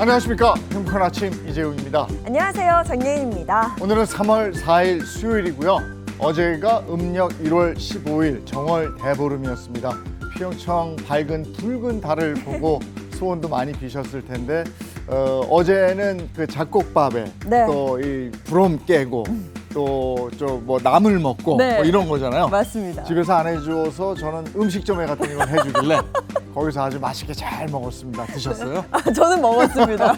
안녕하십니까. 행복한 아침 이재용입니다. 안녕하세요. 정예인입니다. 오늘은 3월 4일 수요일이고요. 어제가 음력 1월 15일 정월 대보름이었습니다. 평청 밝은 붉은 달을 보고 소원도 많이 비셨을 텐데 어제는 그 잡곡밥에 네. 또 이 부럼 깨고 또 뭐 나물 먹고 네. 뭐 이런 거잖아요. 맞습니다. 집에서 안 해줘서 저는 음식점에 갔더니 이걸 해주길래 거기서 아주 맛있게 잘 먹었습니다. 드셨어요? 저는 먹었습니다.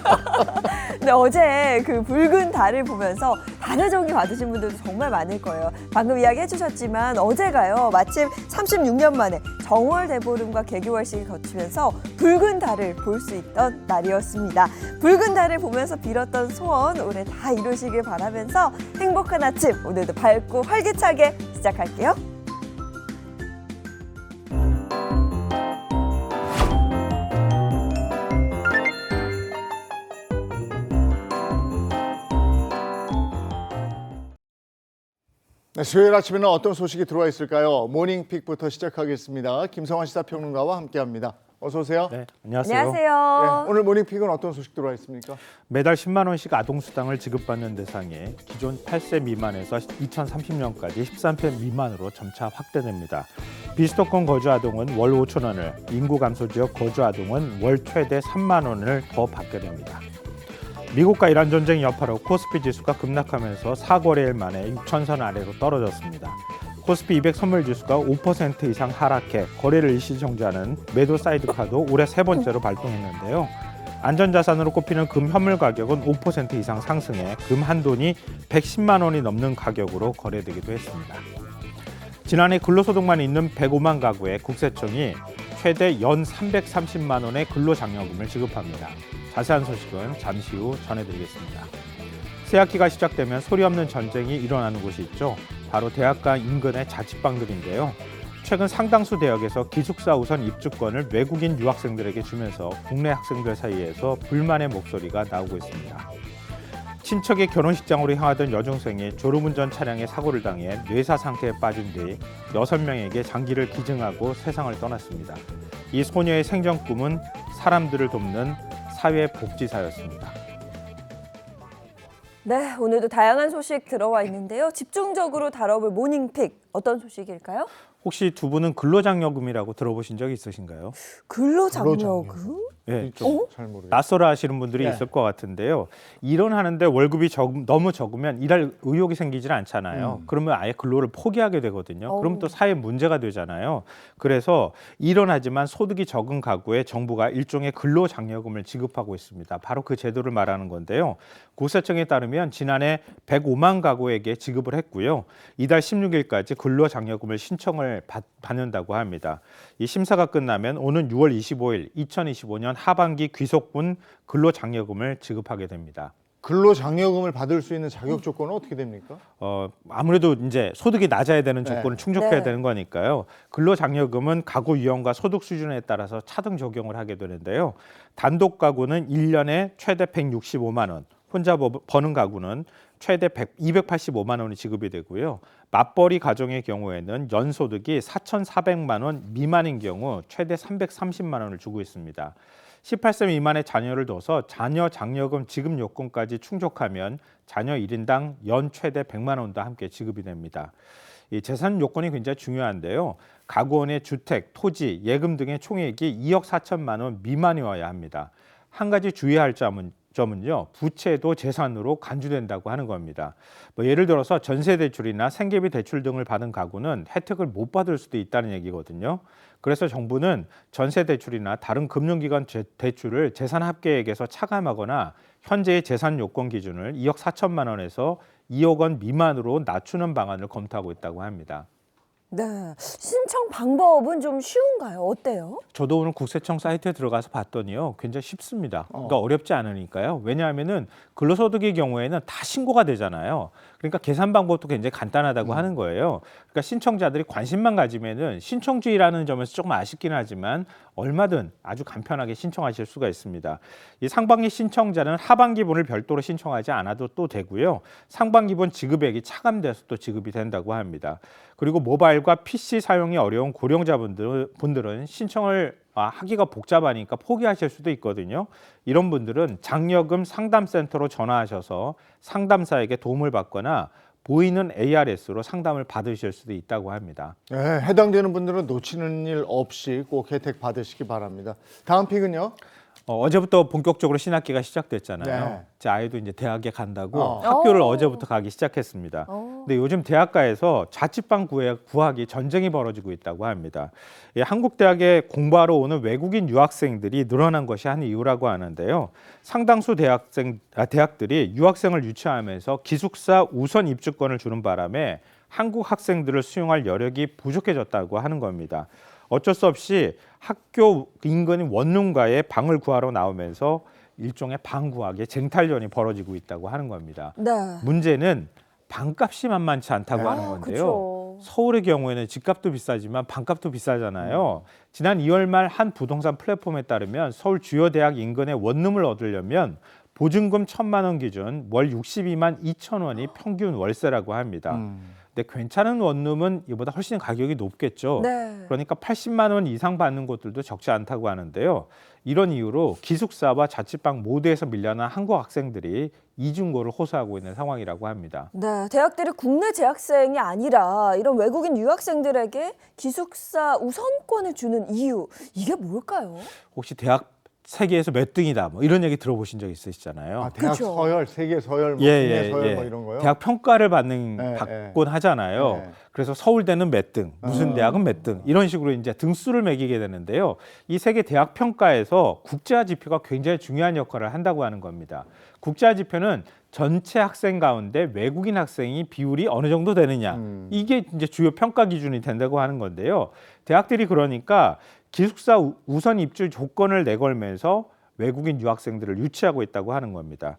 근데 어제 그 붉은 달을 보면서 달의 정이 받으신 분들도 정말 많을 거예요. 방금 이야기해 주셨지만 어제가요. 마침 36년 만에 정월 대보름과 개교월식을 거치면서 붉은 달을 볼 수 있던 날이었습니다. 붉은 달을 보면서 빌었던 소원 올해 다 이루시길 바라면서 행복한 아침 오늘도 밝고 활기차게 시작할게요. 네, 수요일 아침에는 어떤 소식이 들어와 있을까요? 모닝픽부터 시작하겠습니다. 김성환 시사평론가와 함께합니다. 어서 오세요. 네, 안녕하세요. 안녕하세요. 네, 오늘 모닝픽은 어떤 소식 들어와 있습니까? 매달 10만 원씩 아동수당을 지급받는 대상이 기존 8세 미만에서 2030년까지 13세 미만으로 점차 확대됩니다. 비수도권 거주 아동은 월 5천 원을, 인구 감소 지역 거주 아동은 월 최대 3만 원을 더 받게 됩니다. 미국과 이란 전쟁 여파로 코스피 지수가 급락하면서 4거래일 만에 6천선 아래로 떨어졌습니다. 코스피 200 선물 지수가 5% 이상 하락해 거래를 일시 정지하는 매도 사이드카도 올해 세 번째로 발동했는데요. 안전자산으로 꼽히는 금 현물 가격은 5% 이상 상승해 금 한 돈이 110만 원이 넘는 가격으로 거래되기도 했습니다. 지난해 근로소득만 있는 105만 가구에 국세청이 최대 연 330만 원의 근로장려금을 지급합니다. 자세한 소식은 잠시 후 전해드리겠습니다. 새학기가 시작되면 소리 없는 전쟁이 일어나는 곳이 있죠. 바로 대학가 인근의 자취방들인데요. 최근 상당수 대학에서 기숙사 우선 입주권을 외국인 유학생들에게 주면서 국내 학생들 사이에서 불만의 목소리가 나오고 있습니다. 친척의 결혼식장으로 향하던 여중생이 졸음운전 차량에 사고를 당해 뇌사 상태에 빠진 뒤 6명에게 장기를 기증하고 세상을 떠났습니다. 이 소녀의 생전 꿈은 사람들을 돕는 사회복지사였습니다. 네, 오늘도 다양한 소식 들어와 있는데요. 집중적으로 다뤄볼 모닝픽 어떤 소식일까요? 혹시 두 분은 근로장려금이라고 들어보신 적이 있으신가요? 근로장려금? 네, 잘 모르겠어요. 낯설어 하시는 분들이 네. 있을 것 같은데요. 일은 하는데 월급이 너무 적으면 일할 의욕이 생기질 않잖아요. 그러면 아예 근로를 포기하게 되거든요. 그럼 또 사회 문제가 되잖아요. 그래서 일은 하지만 소득이 적은 가구에 정부가 일종의 근로장려금을 지급하고 있습니다. 바로 그 제도를 말하는 건데요. 국세청에 따르면 지난해 105만 가구에게 지급을 했고요. 이달 16일까지 근로장려금을 신청을 받는다고 합니다. 이 심사가 끝나면 오는 6월 25일 2025년 하반기 귀속분 근로장려금을 지급하게 됩니다. 근로장려금을 받을 수 있는 자격 조건은 어떻게 됩니까? 아무래도 이제 소득이 낮아야 되는 조건을 네. 충족해야 네. 되는 거니까요. 근로장려금은 가구 유형과 소득 수준에 따라서 차등 적용을 하게 되는데요. 단독 가구는 1년에 최대 165만 원, 혼자 버는 가구는 최대 285만 원이 지급이 되고요. 맞벌이 가정의 경우에는 연소득이 4,400만 원 미만인 경우 최대 330만 원을 주고 있습니다. 18세 미만의 자녀를 둬서 자녀 장려금 지급 요건까지 충족하면 자녀 1인당 연 최대 100만 원도 함께 지급이 됩니다. 이 재산 요건이 굉장히 중요한데요. 가구원의 주택, 토지, 예금 등의 총액이 2억 4천만 원 미만이어야 합니다. 한 가지 주의할 점은요, 부채도 재산으로 간주된다고 하는 겁니다. 예를 들어서 전세 대출이나 생계비 대출 등을 받은 가구는 혜택을 못 받을 수도 있다는 얘기거든요. 그래서 정부는 전세 대출이나 다른 금융기관 대출을 재산 합계액에서 차감하거나 현재의 재산 요건 기준을 2억 4천만 원에서 2억 원 미만으로 낮추는 방안을 검토하고 있다고 합니다. 네, 신청 방법은 좀 쉬운가요? 어때요? 저도 오늘 국세청 사이트에 들어가서 봤더니요, 굉장히 쉽습니다. 그러니까 어렵지 않으니까요. 왜냐하면은 근로소득의 경우에는 다 신고가 되잖아요. 그러니까 계산 방법도 굉장히 간단하다고 하는 거예요. 그러니까 신청자들이 관심만 가지면은 신청주의라는 점에서 조금 아쉽긴 하지만 얼마든 아주 간편하게 신청하실 수가 있습니다. 이 상반기 신청자는 하반기분을 별도로 신청하지 않아도 또 되고요. 상반기분 지급액이 차감돼서 또 지급이 된다고 합니다. 그리고 모바일과 PC 사용이 어려운 고령자분들은 신청을 하기가 복잡하니까 포기하실 수도 있거든요. 이런 분들은 장려금 상담센터로 전화하셔서 상담사에게 도움을 받거나 보이는 ARS로 상담을 받으실 수도 있다고 합니다. 네, 해당되는 분들은 놓치는 일 없이 꼭 혜택 받으시기 바랍니다. 다음 픽은요? 어제부터 본격적으로 신학기가 시작됐잖아요. 네. 제 아이도 이제 대학에 간다고 어. 학교를 오. 어제부터 가기 시작했습니다. 오. 근데 요즘 대학가에서 자취방 구하기 전쟁이 벌어지고 있다고 합니다. 한국 대학에 공부하러 오는 외국인 유학생들이 늘어난 것이 한 이유라고 하는데요. 상당수 대학들이 유학생을 유치하면서 기숙사 우선 입주권을 주는 바람에 한국 학생들을 수용할 여력이 부족해졌다고 하는 겁니다. 어쩔 수 없이 학교 인근 원룸가에 방을 구하러 나오면서 일종의 방 구하기의 쟁탈전이 벌어지고 있다고 하는 겁니다. 네. 문제는 방값이 만만치 않다고 네. 하는 건데요. 그렇죠. 서울의 경우에는 집값도 비싸지만 방값도 비싸잖아요. 지난 2월 말 한 부동산 플랫폼에 따르면 서울 주요 대학 인근의 원룸을 얻으려면 보증금 1,000만 원 기준 월 62만 2천 원이 평균 월세라고 합니다. 근데 괜찮은 원룸은 이보다 훨씬 가격이 높겠죠. 네. 그러니까 80만 원 이상 받는 곳들도 적지 않다고 하는데요. 이런 이유로 기숙사와 자취방 모두에서 밀려난 한국 학생들이 이중고를 호소하고 있는 상황이라고 합니다. 네, 대학들이 국내 재학생이 아니라 이런 외국인 유학생들에게 기숙사 우선권을 주는 이유, 이게 뭘까요? 혹시 대학 세계에서 몇 등이다 뭐 이런 얘기 들어보신 적 있으시잖아요. 아, 대학 그쵸. 서열, 세계 서열, 뭐 국내 서열 뭐 이런 거요? 대학 평가를 네, 받곤 하잖아요. 네. 그래서 서울대는 몇 등, 무슨 대학은 몇 등 이런 식으로 이제 등수를 매기게 되는데요. 이 세계 대학 평가에서 국제화 지표가 굉장히 중요한 역할을 한다고 하는 겁니다. 국제화 지표는 전체 학생 가운데 외국인 학생이 비율이 어느 정도 되느냐 이게 이제 주요 평가 기준이 된다고 하는 건데요. 대학들이 그러니까 기숙사 우선 입주 조건을 내걸면서 외국인 유학생들을 유치하고 있다고 하는 겁니다.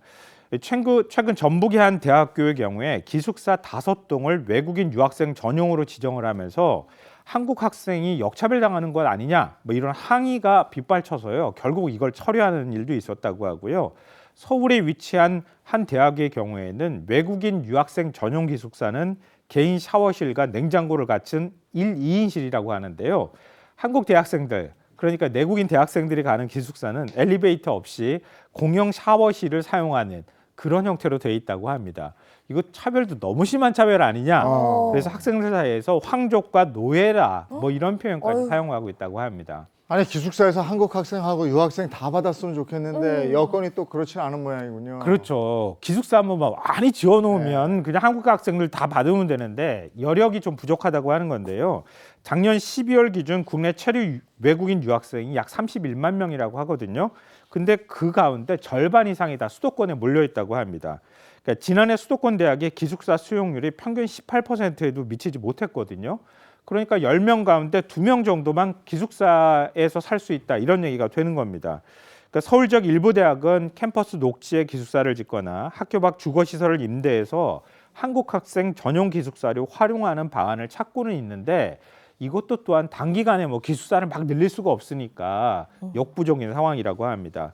최근 전북의 한 대학교의 경우에 기숙사 5동을 외국인 유학생 전용으로 지정을 하면서 한국 학생이 역차별당하는 것 아니냐 뭐 이런 항의가 빗발쳐서요. 결국 이걸 처리하는 일도 있었다고 하고요. 서울에 위치한 한 대학의 경우에는 외국인 유학생 전용 기숙사는 개인 샤워실과 냉장고를 갖춘 1, 2인실이라고 하는데요. 한국 대학생들, 그러니까 내국인 대학생들이 가는 기숙사는 엘리베이터 없이 공용 샤워실을 사용하는 그런 형태로 돼 있다고 합니다. 이거 차별도 너무 심한 차별 아니냐. 그래서 학생들 사이에서 황족과 노예라 뭐 이런 표현까지 사용하고 있다고 합니다. 아니 기숙사에서 한국 학생하고 유학생 다 받았으면 좋겠는데 여건이 또 그렇지 않은 모양이군요. 그렇죠. 기숙사 한번 많이 지어놓으면 그냥 한국 학생들 다 받으면 되는데 여력이 좀 부족하다고 하는 건데요. 작년 12월 기준 국내 체류 외국인 유학생이 약 31만 명이라고 하거든요. 근데 그 가운데 절반 이상이 다 수도권에 몰려 있다고 합니다. 그러니까 지난해 수도권 대학의 기숙사 수용률이 평균 18%에도 미치지 못했거든요. 그러니까 10명 가운데 2명 정도만 기숙사에서 살 수 있다 이런 얘기가 되는 겁니다. 그러니까 서울 지역 일부 대학은 캠퍼스 녹지에 기숙사를 짓거나 학교 밖 주거시설을 임대해서 한국 학생 전용 기숙사를 활용하는 방안을 찾고는 있는데 이것도 또한 단기간에 뭐 기숙사를 막 늘릴 수가 없으니까 역부족인 상황이라고 합니다.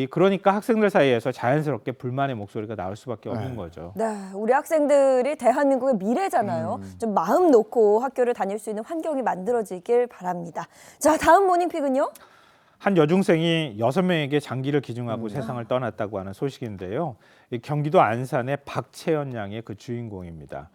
그러니까 학생들 사이에서 자연스럽게 불만의 목소리가 나올 수밖에 없는 거죠. 네, 우리 학생들이 대한민국의 미래잖아요. 좀 마음 놓고 학교를 다닐 수 있는 환경이 만들어지길 바랍니다. 자, 다음 모닝픽은요? 한 여중생이 6명에게 장기를 기증하고 세상을 떠났다고 하는 소식인데요. 경기도 안산의 박채연 양의 그 주인공입니다.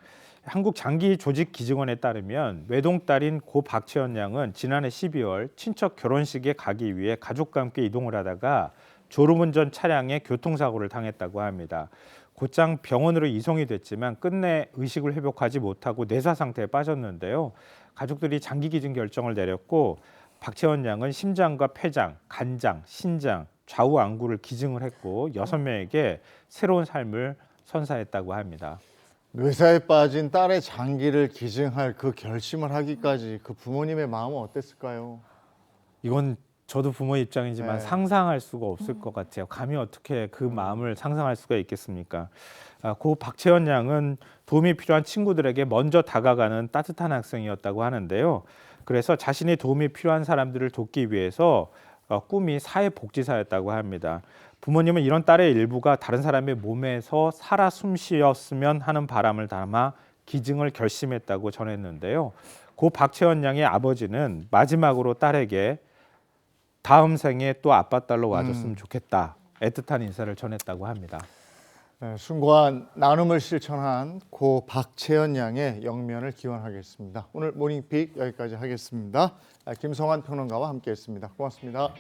한국장기조직기증원에 따르면 외동딸인 고 박채연 양은 지난해 12월 친척 결혼식에 가기 위해 가족과 함께 이동을 하다가 졸음운전 차량에 교통사고를 당했다고 합니다. 곧장 병원으로 이송이 됐지만 끝내 의식을 회복하지 못하고 뇌사 상태에 빠졌는데요. 가족들이 장기기증 결정을 내렸고 박채연 양은 심장과 폐장, 간장, 신장, 좌우 안구를 기증을 했고 6명에게 새로운 삶을 선사했다고 합니다. 뇌사에 빠진 딸의 장기를 기증할 그 결심을 하기까지 그 부모님의 마음은 어땠을까요? 이건 저도 부모 입장이지만 네. 상상할 수가 없을 것 같아요. 감히 어떻게 그 마음을 상상할 수가 있겠습니까? 고 박채연 양은 도움이 필요한 친구들에게 먼저 다가가는 따뜻한 학생이었다고 하는데요. 그래서 자신이 도움이 필요한 사람들을 돕기 위해서 꿈이 사회복지사였다고 합니다. 부모님은 이런 딸의 일부가 다른 사람의 몸에서 살아 숨쉬었으면 하는 바람을 담아 기증을 결심했다고 전했는데요. 고 박채원 양의 아버지는 마지막으로 딸에게 다음 생에 또 아빠 딸로 와줬으면 좋겠다. 애틋한 인사를 전했다고 합니다. 네, 숭고한 나눔을 실천한 고 박채연 양의 영면을 기원하겠습니다. 오늘 모닝픽 여기까지 하겠습니다. 김성환 평론가와 함께했습니다. 고맙습니다.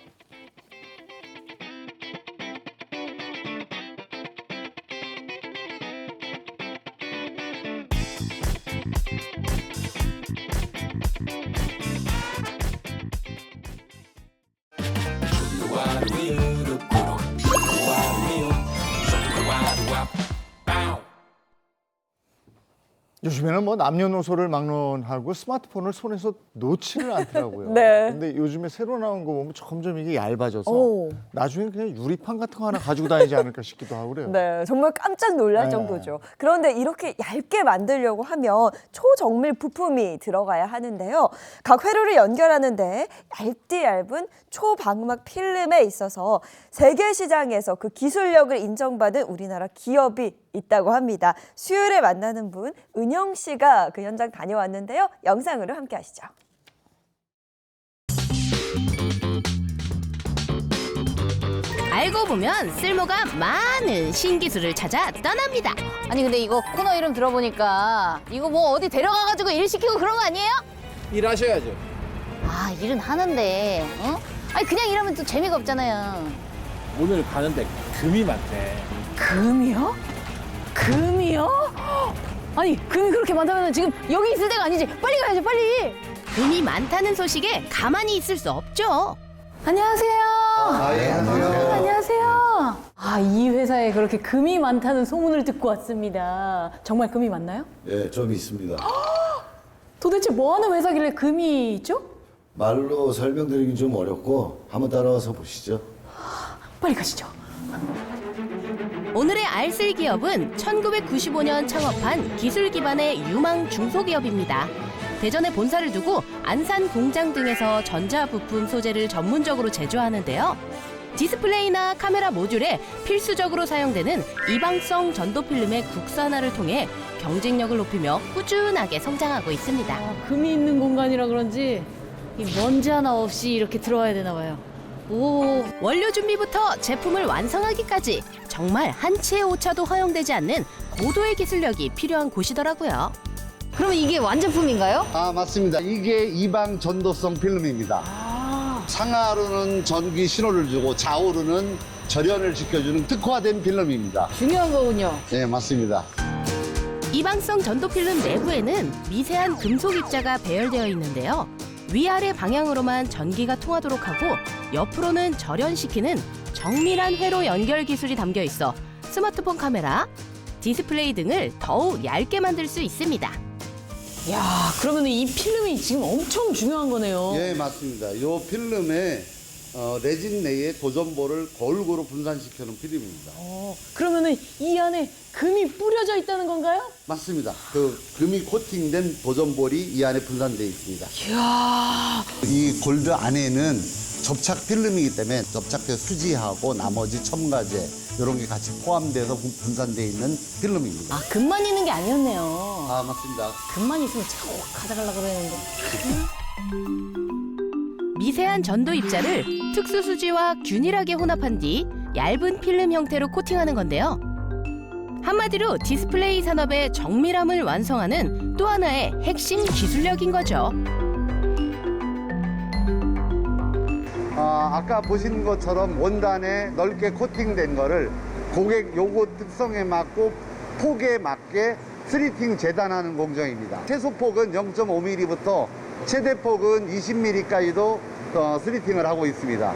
요즘에는 뭐 남녀노소를 막론하고 스마트폰을 손에서 놓지를 않더라고요. 네. 근데 요즘에 새로 나온 거 보면 점점 이게 얇아져서 오. 나중에 그냥 유리판 같은 거 하나 가지고 다니지 않을까 싶기도 하고 그래요. 네, 정말 깜짝 놀랄 네. 정도죠. 그런데 이렇게 얇게 만들려고 하면 초정밀 부품이 들어가야 하는데요. 각 회로를 연결하는데 얇디 얇은 초방막 필름에 있어서 세계 시장에서 그 기술력을 인정받은 우리나라 기업이 있다고 합니다. 수요일에 만나는 분 은영 씨가 그 현장 다녀왔는데요. 영상으로 함께 하시죠. 알고 보면 쓸모가 많은 신기술을 찾아 떠납니다. 아니 근데 이거 코너 이름 들어보니까 이거 뭐 어디 데려가가지고 일 시키고 그런 거 아니에요? 일하셔야죠. 아 일은 하는데 어? 아니 그냥 일하면 또 재미가 없잖아요. 오늘 가는데 금이 많대. 금이요? 금이요? 아니 금이 그렇게 많다면 지금 여기 있을 때가 아니지. 빨리 가야죠 빨리. 금이 많다는 소식에 가만히 있을 수 없죠. 안녕하세요. 안녕하세요. 아 이 회사에 그렇게 금이 많다는 소문을 듣고 왔습니다. 정말 금이 많나요? 예, 좀 있습니다. 도대체 뭐 하는 회사길래 금이 있죠? 말로 설명드리긴 좀 어렵고 한번 따라와서 보시죠. 빨리 가시죠. 오늘의 알쓸 기업은 1995년 창업한 기술 기반의 유망 중소기업입니다. 대전에 본사를 두고 안산 공장 등에서 전자부품 소재를 전문적으로 제조하는데요. 디스플레이나 카메라 모듈에 필수적으로 사용되는 이방성 전도필름의 국산화를 통해 경쟁력을 높이며 꾸준하게 성장하고 있습니다. 금이 있는 공간이라 그런지 이 먼지 하나 없이 이렇게 들어와야 되나 봐요. 오, 원료 준비부터 제품을 완성하기까지 정말 한치의 오차도 허용되지 않는 고도의 기술력이 필요한 곳이더라고요. 그러면 이게 완제품인가요? 아, 맞습니다. 이게 이방 전도성 필름입니다. 상하로는 전기 신호를 주고 좌우로는 절연을 지켜주는 특화된 필름입니다. 중요한 거군요. 네, 맞습니다. 이방성 전도필름 내부에는 미세한 금속 입자가 배열되어 있는데요. 위아래 방향으로만 전기가 통하도록 하고 옆으로는 절연시키는 정밀한 회로 연결 기술이 담겨 있어 스마트폰 카메라, 디스플레이 등을 더욱 얇게 만들 수 있습니다. 야, 그러면 이 필름이 지금 엄청 중요한 거네요. 예, 맞습니다. 이 필름에 레진 내에 도전보를 골고루 분산시켜놓은 필름입니다. 그러면은 이 안에 금이 뿌려져 있다는 건가요? 맞습니다. 그 금이 코팅된 도전볼이 이 안에 분산되어 있습니다. 이야, 이 골드 안에는 접착 필름이기 때문에 접착제 수지하고 나머지 첨가제 이런 게 같이 포함돼서 분산되어 있는 필름입니다. 아 금만 있는 게 아니었네요. 아, 맞습니다. 금만 있으면 쭉 가져가려고 그랬는데. 미세한 전도 입자를 특수 수지와 균일하게 혼합한 뒤 얇은 필름 형태로 코팅하는 건데요. 한마디로 디스플레이 산업의 정밀함을 완성하는 또 하나의 핵심 기술력인 거죠. 아까 보신 것처럼 원단에 넓게 코팅된 거를 고객 요구 특성에 맞고 폭에 맞게 3팅 재단하는 공정입니다. 최소폭은 0.5mm부터 최대폭은 20mm까지도 3팅을 하고 있습니다.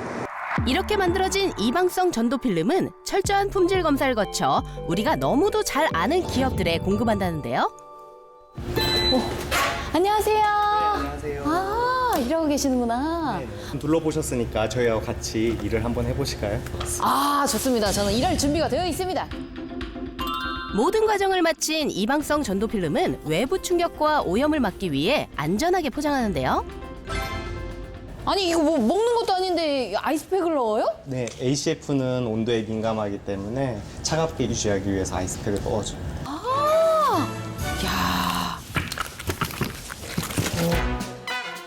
이렇게 만들어진 이방성 전도 필름은 철저한 품질 검사를 거쳐 우리가 너무도 잘 아는 기업들에 공급한다는데요. 안녕하세요. 안녕하세요. 아, 일하고 계시는구나. 둘러보셨으니까 저희하고 같이 일을 한번 해보실까요? 아, 좋습니다. 저는 일할 준비가 되어 있습니다. 모든 과정을 마친 이방성 전도 필름은 외부 충격과 오염을 막기 위해 안전하게 포장하는데요. 아니 이거 뭐 먹는 것도 아닌데 아이스팩을 넣어요? 네, ACF는 온도에 민감하기 때문에 차갑게 유지하기 위해서 아이스팩을 넣어줘요.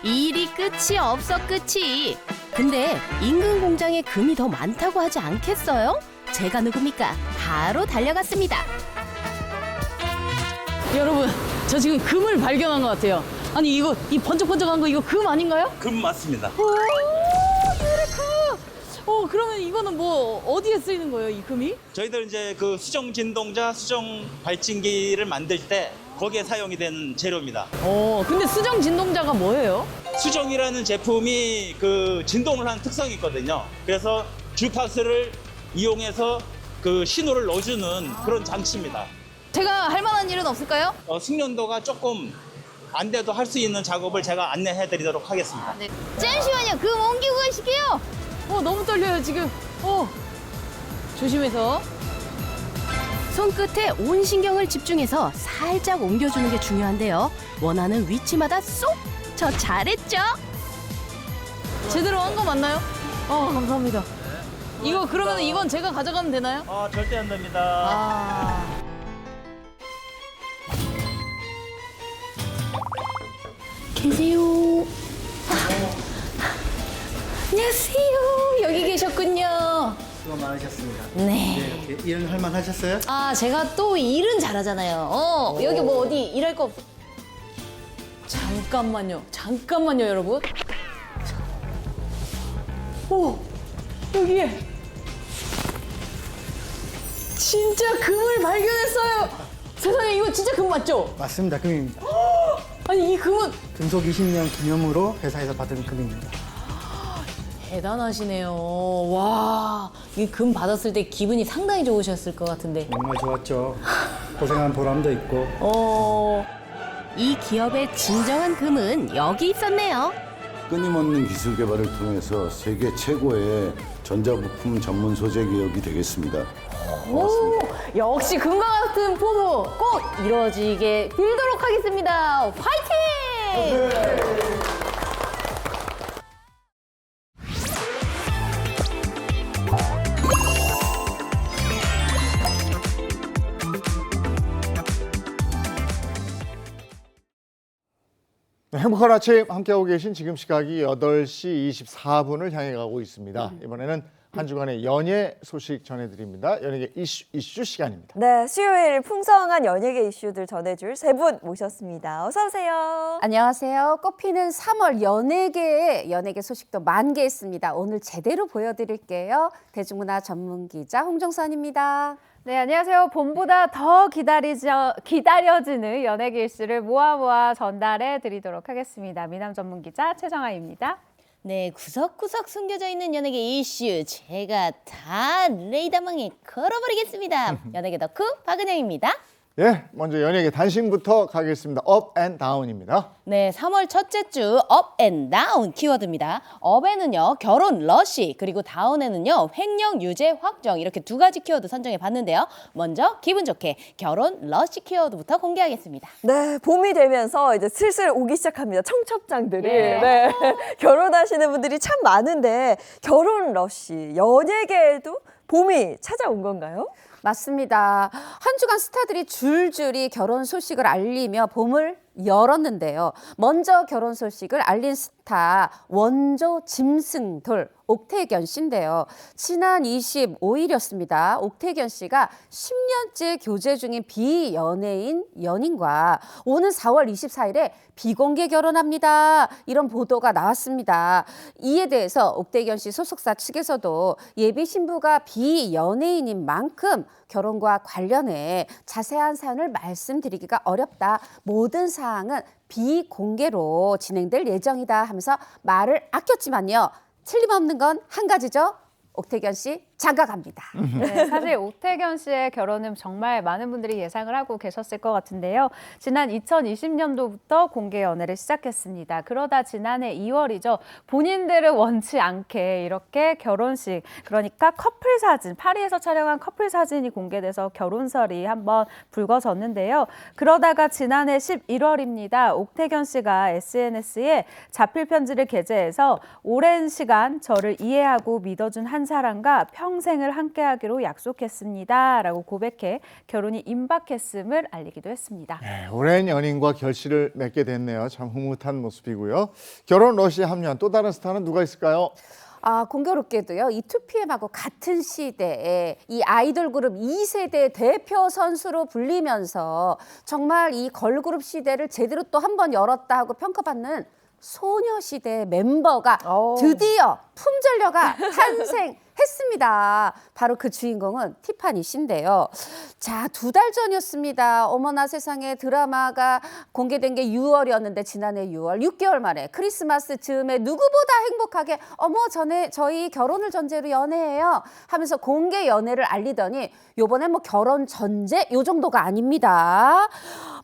이 일이 끝이 없어 끝이. 근데 인근 공장에 금이 더 많다고 하지 않겠어요? 제가 누굽니까? 바로 달려갔습니다. 여러분, 저 지금 금을 발견한 것 같아요. 아니 이거 이 번쩍번쩍한 거 이거 금 아닌가요? 금 맞습니다. 오, 유레카. 그러면 이거는 뭐 어디에 쓰이는 거예요, 이 금이? 저희들 이제 그 수정 진동자, 수정 발진기를 만들 때 거기에 사용이 되는 재료입니다. 근데 수정 진동자가 뭐예요? 수정이라는 제품이 그 진동을 하는 특성이 있거든요. 그래서 주파수를 이용해서 그 신호를 넣어주는 그런 장치입니다. 제가 할 만한 일은 없을까요? 숙련도가 조금 안 돼도 할 수 있는 작업을 제가 안내해 드리도록 하겠습니다. 네. 잠시만요, 금 옮기고 가실게요. 너무 떨려요, 지금. 조심해서. 손끝에 온 신경을 집중해서 살짝 옮겨주는 게 중요한데요. 원하는 위치마다 쏙! 저 잘했죠? 제대로 한 거 맞나요? 감사합니다. 이거 그러면 이건 제가 가져가면 되나요? 절대 안 됩니다. 계세요. 안녕하세요. 여기 계셨군요. 수고 많으셨습니다. 네. 이렇게 일은 할만 하셨어요? 제가 또 일은 잘하잖아요. 여기 뭐 어디 일할 거 없어? 잠깐만요, 여러분. 여기에 진짜 금을 발견했어요. 세상에, 이거 진짜 금 맞죠? 맞습니다. 금입니다. 아니, 이 금은 금속 20년 기념으로 회사에서 받은 금입니다. 대단하시네요. 와, 이 금 받았을 때 기분이 상당히 좋으셨을 것 같은데. 정말 좋았죠. 고생한 보람도 있고. 이 기업의 진정한 금은 여기 있었네요. 끊임없는 기술 개발을 통해서 세계 최고의 전자부품 전문 소재 기업이 되겠습니다. 역시 금과 같은 포부 꼭 이루어지게 빌도록 하겠습니다. 화이팅! 네, 행복한 아침 함께하고 계신 지금 시각이 8시 24분을 향해 가고 있습니다. 이번에는 한 주간의 연예 소식 전해드립니다. 연예계 이슈 시간입니다. 네, 수요일 풍성한 연예계 이슈들 전해줄 세 분 모셨습니다. 어서 오세요. 안녕하세요. 꽃피는 3월 연예계 소식도 만개했습니다. 오늘 제대로 보여드릴게요. 대중문화 전문기자 홍정선입니다. 네, 안녕하세요. 봄보다 더 기다려지는 연예계 이슈를 모아 전달해 드리도록 하겠습니다. 미남 전문기자 최정아입니다. 네, 구석구석 숨겨져 있는 연예계 이슈 제가 다 레이더망에 걸어버리겠습니다. 연예계 덕후 박은영입니다. 예, 먼저 연예계 단신부터 가겠습니다. 업 앤 다운입니다. 네, 3월 첫째 주 업 앤 다운 키워드입니다. 업에는요, 결혼 러쉬, 그리고 다운에는요, 횡령 유죄 확정, 이렇게 두 가지 키워드 선정해 봤는데요. 먼저 기분 좋게 결혼 러쉬 키워드부터 공개하겠습니다. 네, 봄이 되면서 이제 슬슬 오기 시작합니다. 청첩장들이. 네. 결혼하시는 분들이 참 많은데 결혼 러쉬, 연예계에도 봄이 찾아온 건가요? 맞습니다. 한 주간 스타들이 줄줄이 결혼 소식을 알리며 봄을 열었는데요. 먼저 결혼 소식을 알린 스타 원조 짐승돌 옥태견 씨인데요. 지난 25일이었습니다. 옥태견 씨가 10년째 교제 중인 비연예인 연인과 오는 4월 24일에 비공개 결혼합니다. 이런 보도가 나왔습니다. 이에 대해서 옥태견 씨 소속사 측에서도 예비 신부가 비연예인인 만큼 결혼과 관련해 자세한 사연을 말씀드리기가 어렵다. 모든 사항은 비공개로 진행될 예정이다 하면서 말을 아꼈지만요. 틀림없는 건 한 가지죠. 옥태견 씨 장가 갑니다. 네, 사실 옥태견 씨의 결혼은 정말 많은 분들이 예상을 하고 계셨을 것 같은데요. 지난 2020년도부터 공개 연애를 시작했습니다. 그러다 지난해 2월이죠. 본인들은 원치 않게 이렇게 결혼식, 그러니까 커플 사진, 파리에서 촬영한 커플 사진이 공개돼서 결혼설이 한번 불거졌는데요. 그러다가 지난해 11월입니다. 옥태견 씨가 SNS에 자필 편지를 게재해서 오랜 시간 저를 이해하고 믿어준 한 사람과 평생을 함께하기로 약속했습니다. 라고 고백해 결혼이 임박했음을 알리기도 했습니다. 네, 오랜 연인과 결실을 맺게 됐네요. 참 흐뭇한 모습이고요. 결혼 러시에 합류한 또 다른 스타는 누가 있을까요? 공교롭게도요. 이 2PM하고 같은 시대에 이 아이돌 그룹 2세대 대표 선수로 불리면서 정말 이 걸그룹 시대를 제대로 또 한 번 열었다 하고 평가받는 소녀시대 멤버가 드디어 품절녀가 탄생했습니다. 바로 그 주인공은 티파니 씨인데요. 자, 2달 전이었습니다. 어머나 세상에, 드라마가 공개된 게 6월이었는데 지난해 6월, 6개월 만에 크리스마스 즈음에 누구보다 행복하게 저희 결혼을 전제로 연애해요 하면서 공개 연애를 알리더니 요번에 뭐 결혼 전제 요 정도가 아닙니다.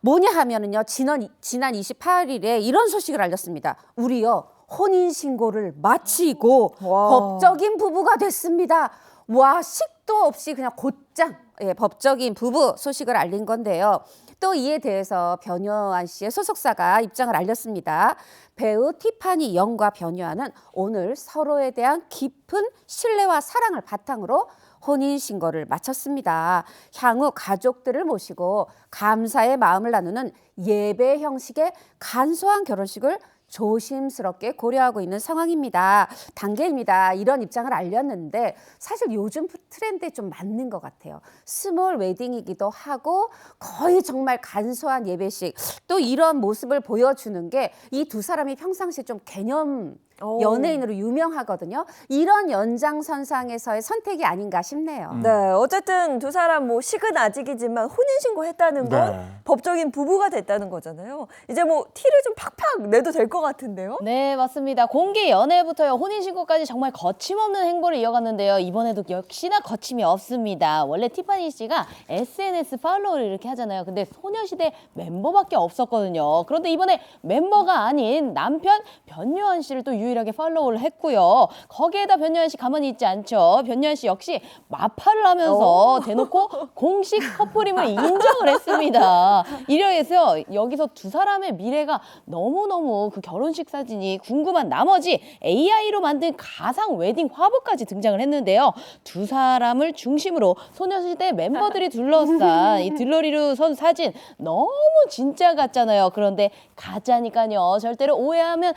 뭐냐 하면은요, 지난 28일에 이런 소식을 알렸습니다. 우리요 혼인신고를 마치고 법적인 부부가 됐습니다. 와, 식도 없이 그냥 곧장 법적인 부부 소식을 알린 건데요. 또 이에 대해서 변요한 씨의 소속사가 입장을 알렸습니다. 배우 티파니 영과 변요한은 오늘 서로에 대한 깊은 신뢰와 사랑을 바탕으로 혼인신고를 마쳤습니다. 향후 가족들을 모시고 감사의 마음을 나누는 예배 형식의 간소한 결혼식을 조심스럽게 고려하고 있는 상황입니다. 단계입니다. 이런 입장을 알렸는데 사실 요즘 트렌드에 좀 맞는 것 같아요. 스몰 웨딩이기도 하고 거의 정말 간소한 예배식, 또 이런 모습을 보여주는 게 이 두 사람이 평상시에 좀 개념 연예인으로 유명하거든요. 이런 연장선상에서의 선택이 아닌가 싶네요. 네, 어쨌든 두 사람 뭐 식은 아직이지만 혼인신고 했다는 건 네. 법적인 부부가 됐다는 거잖아요. 이제 뭐 티를 좀 팍팍 내도 될 것 같은데요? 네, 맞습니다. 공개 연애부터요, 혼인신고까지 정말 거침없는 행보를 이어갔는데요. 이번에도 역시나 거침이 없습니다. 원래 티파니 씨가 SNS 팔로우를 이렇게 하잖아요. 근데 소녀시대 멤버밖에 없었거든요. 그런데 이번에 멤버가 아닌 남편 변요한 씨를 또 유일하게 팔로우를 했고요. 거기에다 변요한 씨 가만히 있지 않죠. 변요한 씨 역시 마파를 하면서 대놓고 공식 커플임을 인정을 했습니다. 이래서 여기서 두 사람의 미래가 너무너무 그 결혼식 사진이 궁금한 나머지 AI로 만든 가상 웨딩 화보까지 등장을 했는데요. 두 사람을 중심으로 소녀시대 멤버들이 둘러싼 이 들러리로 선 사진 너무 진짜 같잖아요. 그런데 가짜니까요. 절대로 오해하면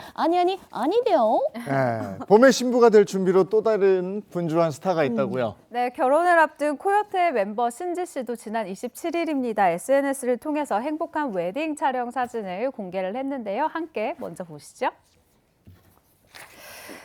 아니돼요. 네, 봄의 신부가 될 준비로 또 다른 분주한 스타가 있다고요. 네, 결혼을 앞둔 코요태 멤버 신지 씨도 지난 27일입니다. SNS를 통해서 행복한 웨딩 촬영 사진을 공개를 했는데요. 함께 먼저 보시죠.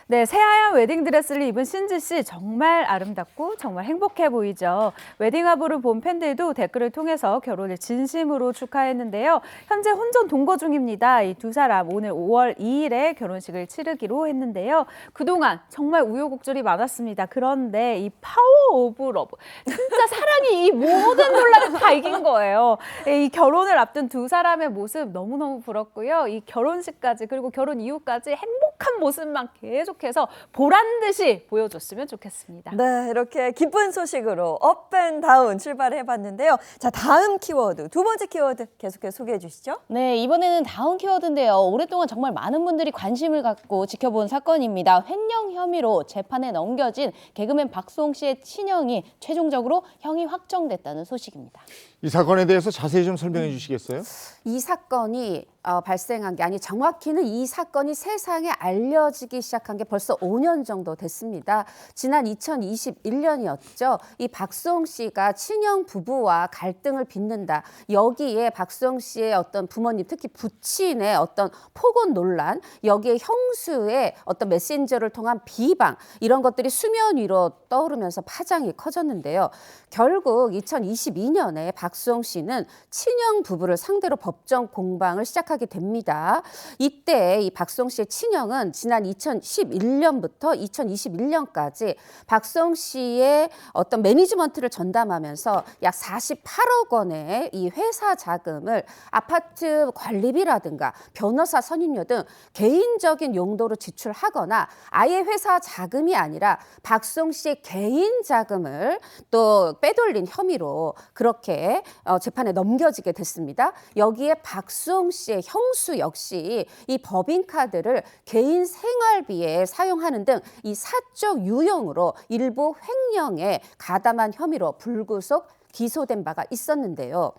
네, 새하얀 웨딩드레스를 입은 신지 씨 정말 아름답고 정말 행복해 보이죠. 웨딩 화보를 본 팬들도 댓글을 통해서 결혼을 진심으로 축하했는데요. 현재 혼전 동거 중입니다. 이 두 사람 오늘 5월 2일에 결혼식을 치르기로 했는데요. 그동안 정말 우여곡절이 많았습니다. 그런데 이 파워 오브 러브, 진짜 사랑이 이 모든 논란을 다 이긴 거예요. 이 결혼을 앞둔 두 사람의 모습 너무너무 부럽고요. 이 결혼식까지 그리고 결혼 이후까지 행복한 모습만 계속해서 보란 듯이 보여줬으면 좋겠습니다. 네, 이렇게 기쁜 소식으로 업앤다운 출발해봤는데요. 자, 다음 키워드, 두 번째 키워드 계속해서 소개해 주시죠. 네, 이번에는 다음 키워드인데요. 오랫동안 정말 많은 분들이 관심을 갖고 지켜본 사건입니다. 횡령 혐의로 재판에 넘겨진 개그맨 박수홍 씨의 친형이 최종적으로 형이 확정됐다는 소식입니다. 이 사건에 대해서 자세히 좀 설명해 주시겠어요? 이 사건이 발생한 게 아니 정확히는 이 사건이 세상에 알려지기 시작한 게 벌써 5년 정도 됐습니다. 지난 2021년이었죠. 이 박수홍 씨가 친형 부부와 갈등을 빚는다. 여기에 박수홍 씨의 어떤 부모님, 특히 부친의 어떤 폭언 논란, 여기에 형수의 어떤 메신저를 통한 비방, 이런 것들이 수면 위로 떠오르면서 파장이 커졌는데요. 결국 2022년에 박수홍 씨는 친형 부부를 상대로 법정 공방을 시작하게 됩니다. 이때 이 박수홍 씨의 친형은 내용은 지난 2011년부터 2021년까지 박수홍 씨의 어떤 매니지먼트를 전담하면서 약 48억 원의 이 회사 자금을 아파트 관리비라든가 변호사 선임료 등 개인적인 용도로 지출하거나 아예 회사 자금이 아니라 박수홍 씨의 개인 자금을 또 빼돌린 혐의로 그렇게 재판에 넘겨지게 됐습니다. 여기에 박수홍 씨의 형수 역시 이 법인카드를 개인 생활비에 사용하는 등 이 사적 유용으로 일부 횡령에 가담한 혐의로 불구속 기소된 바가 있었는데요.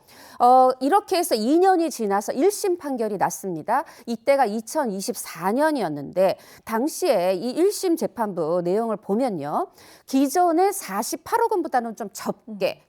이렇게 해서 2년이 지나서 1심 판결이 났습니다. 이때가 2024년이었는데 당시에 이 1심 재판부 내용을 보면요. 기존의 48억 원보다는 좀 적게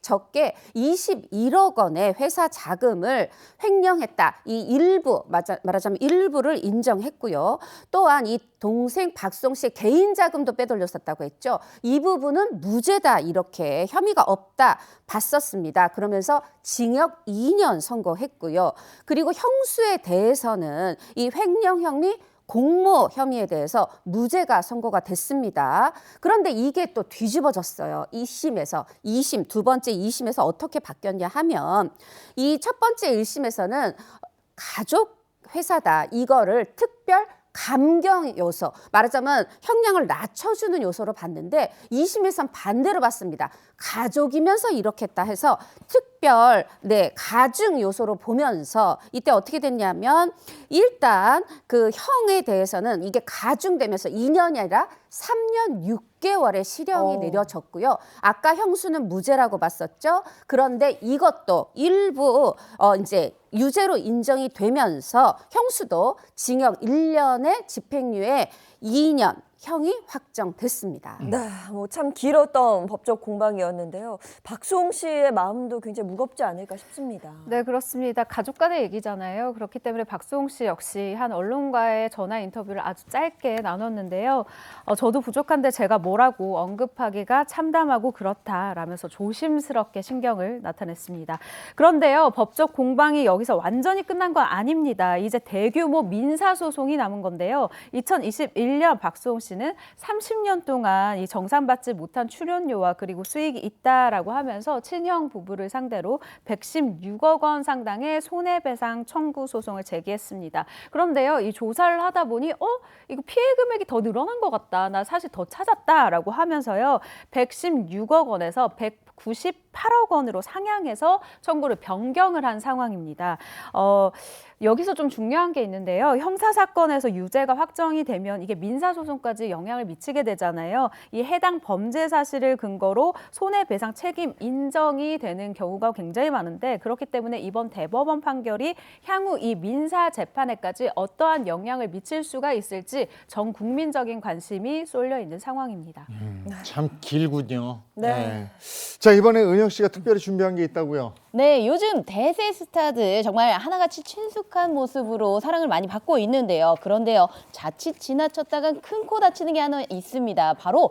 21억 원의 회사 자금을 횡령했다. 이 일부, 말하자면 일부를 인정했고요. 또한 이 동생 박수홍 씨의 개인 자금도 빼돌렸었다고 했죠. 이 부분은 무죄다 이렇게 혐의가 없다 봤었습니다. 그러면서 징역 2년 선고했고요. 그리고 형수에 대해서는 이 횡령 혐의 공모 혐의에 대해서 무죄가 선고가 됐습니다. 그런데 이게 또 뒤집어졌어요. 2심, 두 번째 2심에서 어떻게 바뀌었냐 하면 이 첫 번째 1심에서는 가족 회사다. 이거를 특별 감경 요소, 말하자면 형량을 낮춰주는 요소로 봤는데 2심에선 반대로 봤습니다. 가족이면서 이렇게 했다 해서 특별 가중 요소로 보면서 이때 어떻게 됐냐면 일단 그 형에 대해서는 이게 가중되면서 2년이 아니라 3년 6개월의 실형이 내려졌고요. 아까 형수는 무죄라고 봤었죠. 그런데 이것도 일부 이제 유죄로 인정이 되면서 형수도 징역 1년의 집행유예 2년 형이 확정됐습니다. 네, 뭐 참 길었던 법적 공방이었는데요. 박수홍 씨의 마음도 굉장히 무겁지 않을까 싶습니다. 네, 그렇습니다. 가족 간의 얘기잖아요. 그렇기 때문에 박수홍 씨 역시 한 언론과의 전화 인터뷰를 아주 짧게 나눴는데요. 저도 부족한데 제가 뭐라고 언급하기가 참담하고 그렇다라면서 조심스럽게 신경을 나타냈습니다. 그런데요, 법적 공방이 여기서 완전히 끝난 건 아닙니다. 이제 대규모 민사소송이 남은 건데요. 2021년 박수홍 씨는 30년 동안 이 정산받지 못한 출연료와 그리고 수익이 있다라고 하면서 친형 부부를 상대로 116억 원 상당의 손해배상 청구 소송을 제기했습니다. 그런데요, 이 조사를 하다 보니 이거 피해 금액이 더 늘어난 것 같다. 나 사실 더 찾았다라고 하면서요. 116억 원에서 198억 원으로 상향해서 청구를 변경을 한 상황입니다. 여기서 좀 중요한 게 있는데요. 형사사건에서 유죄가 확정이 되면 이게 민사소송까지 영향을 미치게 되잖아요. 이 해당 범죄 사실을 근거로 손해배상 책임 인정이 되는 경우가 굉장히 많은데 그렇기 때문에 이번 대법원 판결이 향후 이 민사재판에까지 어떠한 영향을 미칠 수가 있을지 전 국민적인 관심이 쏠려 있는 상황입니다. 참 길군요. 네. 자, 이번에 은혁 씨가 특별히 준비한 게 있다고요? 네, 요즘 대세 스타들 정말 하나같이 친숙한 모습으로 사랑을 많이 받고 있는데요. 그런데요, 자칫 지나쳤다간 큰 코 다치는 게 하나 있습니다. 바로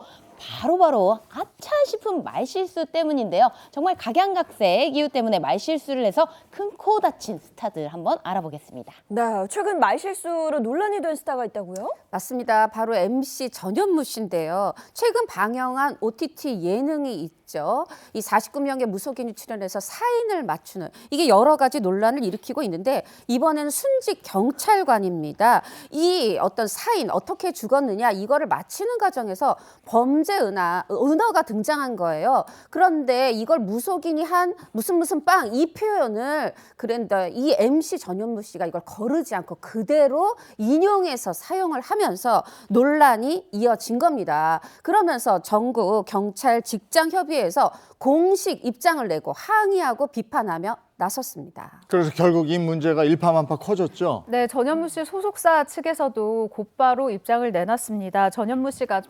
아차 싶은 말실수 때문인데요. 정말 각양각색 이유 때문에 말실수를 해서 큰 코 다친 스타들 한번 알아보겠습니다. 네, 최근 말실수로 논란이 된 스타가 있다고요? 맞습니다. 바로 MC 전현무 씨인데요. 최근 방영한 OTT 예능이 있죠. 이 49명의 무속인이 출연해서 사인을 맞추는 이게 여러 가지 논란을 일으키고 있는데 이번에는 순직 경찰관입니다. 이 어떤 사인 어떻게 죽었느냐 이거를 맞히는 과정에서 범죄 은어가 등장한 거예요. 그런데 이걸 무속인이 한 무슨 빵 이 표현을 그런데 이 MC 전현무 씨가 이걸 거르지 않고 그대로 인용해서 사용을 하면서 논란이 이어진 겁니다. 그러면서 전국 경찰 직장협의회에서 공식 입장을 내고 항의하고 비판하며 나섰습니다. 그래서 결국 이 문제가 일파만파 커졌죠? 네, 전현무 씨 소속사 측에서도 곧바로 입장을 내놨습니다. 전현무 씨가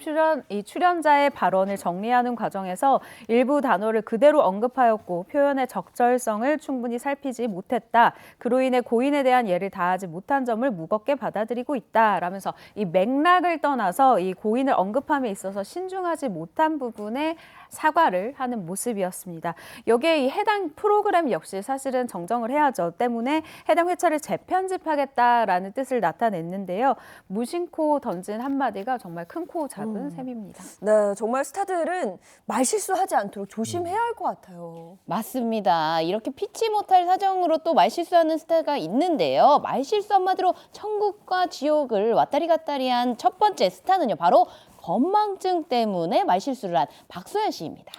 출연자의 발언을 정리하는 과정에서 일부 단어를 그대로 언급하였고 표현의 적절성을 충분히 살피지 못했다. 그로 인해 고인에 대한 예를 다하지 못한 점을 무겁게 받아들이고 있다라면서 이 맥락을 떠나서 이 고인을 언급함에 있어서 신중하지 못한 부분에 사과를 하는 모습이었습니다. 여기에 이 해당 프로그램 역시 사실 사실은 정정을 해야죠. 때문에 해당 회차를 재편집하겠다라는 뜻을 나타냈는데요. 무심코 던진 한마디가 정말 큰 코 잡은 셈입니다. 네, 정말 스타들은 말실수하지 않도록 조심해야 할 것 같아요. 맞습니다. 이렇게 피치 못할 사정으로 또 말실수하는 스타가 있는데요. 말실수 한마디로 천국과 지옥을 왔다리 갔다리 한 첫 번째 스타는요. 바로 건망증 때문에 말실수를 한 박소연 씨입니다.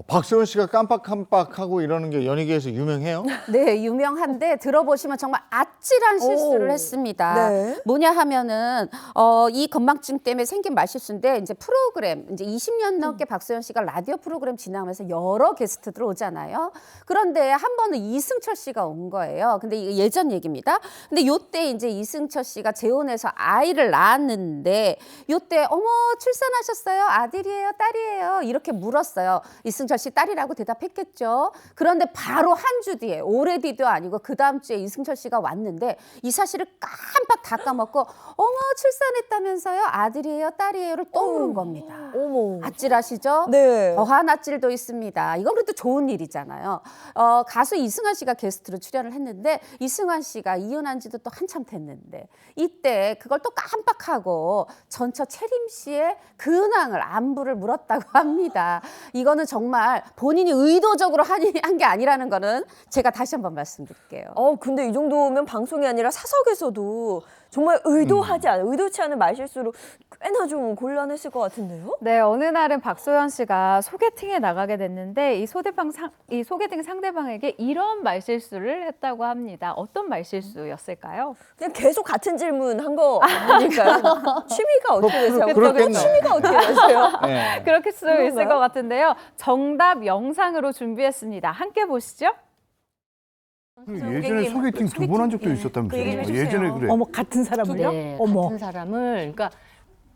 박소연 씨가 깜빡깜빡하고 이러는 게 연예계에서 유명해요? 네, 유명한데 들어보시면 정말 아찔한 실수를 했습니다. 네. 뭐냐 하면은 이 건망증 때문에 생긴 말실수인데 이제 프로그램 이제 20년 넘게 박소연 씨가 라디오 프로그램 진행하면서 여러 게스트들 오잖아요. 그런데 한 번은 이승철 씨가 온 거예요. 근데 이게 예전 얘기입니다. 근데 요때 이제 이승철 씨가 재혼해서 아이를 낳았는데 요때 어머 출산하셨어요? 아들이에요? 딸이에요? 이렇게 물었어요. 이승철 씨 딸이라고 대답했겠죠. 그런데 바로 한 주 뒤에 올해 뒤도 아니고 그 다음 주에 이승철 씨가 왔는데 이 사실을 깜빡 다 까먹고 어머 출산했다면서요? 아들이에요? 딸이에요를 또 물은 겁니다. 어머. 아찔하시죠? 네. 더한 아찔도 있습니다. 이건 그래도 좋은 일이잖아요. 가수 이승환 씨가 게스트로 출연을 했는데 이승환 씨가 이혼한 지도 또 한참 됐는데 이때 그걸 또 깜빡하고 전처 채림 씨의 근황을 안부를 물었다고 합니다. 이거는 정말 본인이 의도적으로 한 게 아니라는 거는 제가 다시 한번 말씀드릴게요. 근데 이 정도면 방송이 아니라 사석에서도 정말 의도치 않은 말실수로 꽤나 좀 곤란했을 것 같은데요? 네, 어느 날은 박소연 씨가 소개팅에 나가게 됐는데 이 소개팅 상대방에게 이런 말실수를 했다고 합니다. 어떤 말실수였을까요? 그냥 계속 같은 질문 한 거 아닐까요? 취미가 어떻게 되세요? 그렇겠네. 취미가 어떻게 되세요? 네. 그렇게 수 있을 것 같은데요. 정답 영상으로 준비했습니다. 함께 보시죠. 예전에 소개팅 두 번 한 적도 있었다면서요? 예전에 그래. 어머 같은 사람을요? 네, 어머. 같은 사람을 그러니까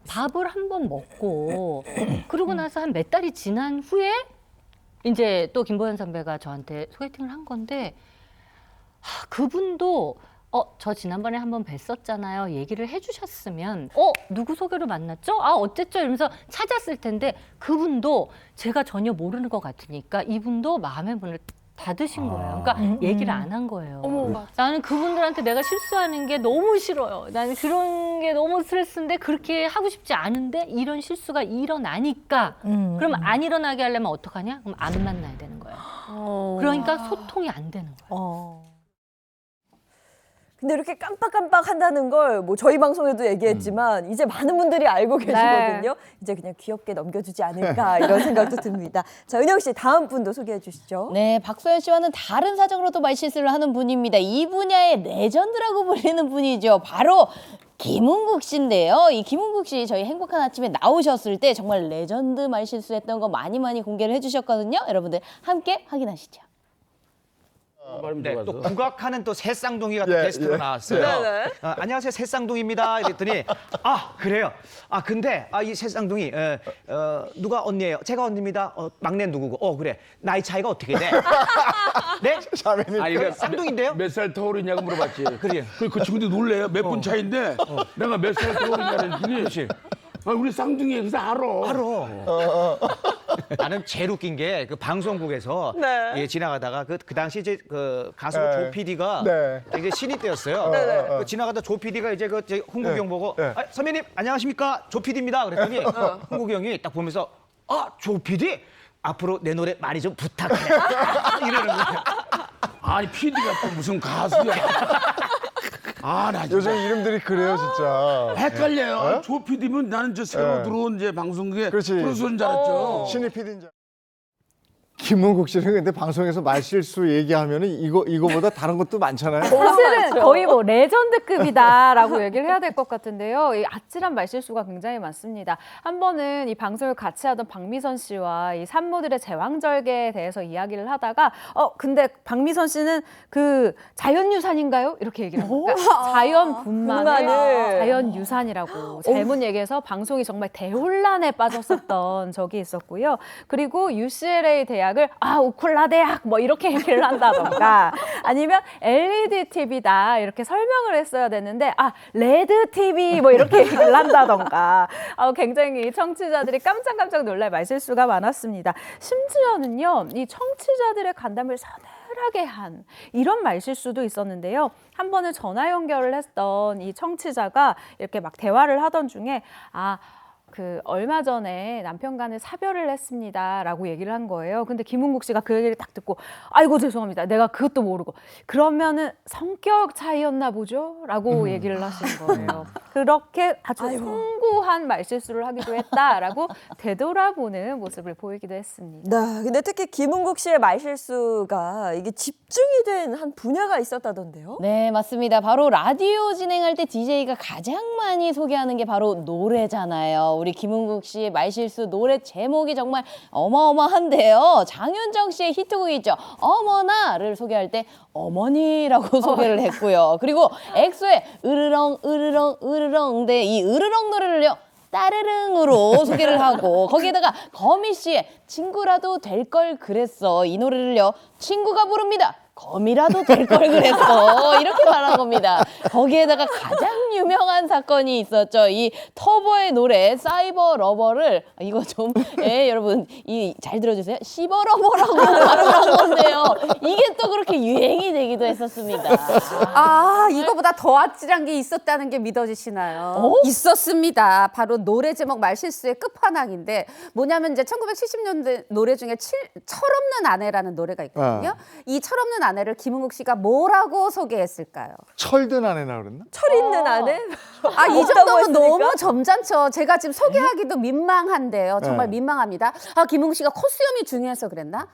밥을 한 번 먹고 그러고 나서 한 몇 달이 지난 후에 이제 또 김보현 선배가 저한테 소개팅을 한 건데 그분도 저 지난번에 한번 뵀었잖아요. 얘기를 해주셨으면 누구 소개로 만났죠? 어쨌죠? 이러면서 찾았을 텐데 그분도 제가 전혀 모르는 것 같으니까 이분도 마음의 문을 닫으신 거예요. 그러니까 얘기를 안 한 거예요. 나는 그분들한테 내가 실수하는 게 너무 싫어요. 나는 그런 게 너무 스트레스인데 그렇게 하고 싶지 않은데 이런 실수가 일어나니까 그럼 안 일어나게 하려면 어떡하냐? 그럼 안 만나야 되는 거예요. 그러니까 소통이 안 되는 거예요. 근데 이렇게 깜빡깜빡 한다는 걸 뭐 저희 방송에도 얘기했지만 이제 많은 분들이 알고 계시거든요. 이제 그냥 귀엽게 넘겨주지 않을까 이런 생각도 듭니다. 자, 은영 씨 다음 분도 소개해 주시죠. 네, 박소연 씨와는 다른 사정으로도 말실수를 하는 분입니다. 이 분야의 레전드라고 불리는 분이죠. 바로 김은국 씨인데요. 이 김은국 씨 저희 행복한 아침에 나오셨을 때 정말 레전드 말실수했던 거 많이 공개를 해주셨거든요. 여러분들 함께 확인하시죠. 네, 또 국악하는 또 새쌍둥이가 예, 게스트로 예. 나왔어요. 네. 안녕하세요, 새쌍둥이입니다. 이랬더니 그래요. 근데 이 새쌍둥이 누가 언니예요? 제가 언니입니다. 막내 누구고? 그래. 나이 차이가 어떻게 돼? 네? 아니, 쌍둥이인데요? 몇 살 터울이냐고 물어봤지. 그래요. 그 친구도 놀래요. 몇 분 차인데 내가 몇 살 터울이냐는 했더니 우리 쌍둥이 그래서 알아. 나는 제일 웃긴 게 그 방송국에서 지나가다가 그 당시 이제 그 가수 조 PD가 이제 신인 때였어요. 지나가다 조 PD가 이제 홍국이 형 보고 선배님 안녕하십니까 조 PD입니다. 그랬더니 홍국이 형이 딱 보면서 조 PD 앞으로 내 노래 많이 좀 부탁해 이러는 거예요. 아니 PD가 또 무슨 가수야. 나 요즘 이름들이 그래요, 진짜. 헷갈려요. 조 PD면 나는 저 새로 들어온 이제 방송국에 프로듀서인 줄 알았죠. 신입 PD인 줄. 김은국 씨는 근데 방송에서 말실수 얘기하면은 이거보다 다른 것도 많잖아요. 사실은 거의 뭐 레전드급이다라고 얘기를 해야 될 것 같은데요. 이 아찔한 말실수가 굉장히 많습니다. 한 번은 이 방송을 같이 하던 박미선 씨와 이 산모들의 제왕절개에 대해서 이야기를 하다가 근데 박미선 씨는 그 자연유산인가요? 이렇게 얘기를 합니다. 그러니까 자연분만을 자연유산이라고 잘못 얘기해서 방송이 정말 대혼란에 빠졌었던 적이 있었고요. 그리고 UCLA 대학을 우쿨라 대학 뭐 이렇게 얘기를 한다던가 아니면 LED TV다 이렇게 설명을 했어야 되는데 레드 TV 뭐 이렇게 얘기를 한다던가 굉장히 청취자들이 깜짝 놀랄 말실수가 많았습니다. 심지어는요 이 청취자들의 간담을 쿨하게 한 이런 말실수도 있었는데요. 한 번은 전화 연결을 했던 이 청취자가 이렇게 막 대화를 하던 중에 얼마 전에 남편과는 사별을 했습니다라고 얘기를 한 거예요. 근데 김은국 씨가 그 얘기를 딱 듣고 아이고 죄송합니다. 내가 그것도 모르고 그러면은 성격 차이였나 보죠? 라고 얘기를 하신 거예요. 그렇게 아주 숭고한 말실수를 하기도 했다라고 되돌아보는 모습을 보이기도 했습니다. 네, 근데 특히 김은국 씨의 말실수가 이게 집중이 된 한 분야가 있었다던데요? 네, 맞습니다. 바로 라디오 진행할 때 DJ가 가장 많이 소개하는 게 바로 노래잖아요. 우리 김은국 씨의 말실수 노래 제목이 정말 어마어마한데요. 장윤정 씨의 히트곡이 있죠. 어머나를 소개할 때 어머니라고 소개를 했고요. 그리고 엑소의 으르렁 으르렁 으르렁 데 이 으르렁 노래를요. 따르릉으로 소개를 하고 거기에다가 거미 씨의 친구라도 될 걸 그랬어 이 노래를요. 친구가 부릅니다. 검이라도 될 걸 그랬어 이렇게 말한 겁니다. 거기에다가 가장 유명한 사건이 있었죠. 이 터보의 노래 사이버 러버를 이거 좀 여러분 잘 들어주세요. 시버러버라고 발음한 건데요. 이게 또 그렇게 유행이 되기도 했었습니다. 이거보다 더 아찔한 게 있었다는 게 믿어지시나요? 있었습니다. 바로 노래 제목 말실수의 끝판왕인데 뭐냐면 이제 1970년대 노래 중에 철없는 아내라는 노래가 있거든요. 이 철없는 아내를 김은국 씨가 뭐라고 소개했을까요? 철든 아내나 그랬나? 철 있는 아내? 이 정도면 너무 점잖죠. 제가 지금 소개하기도 민망한데요. 정말 민망합니다. 김은국 씨가 코수염이 중요해서 그랬나?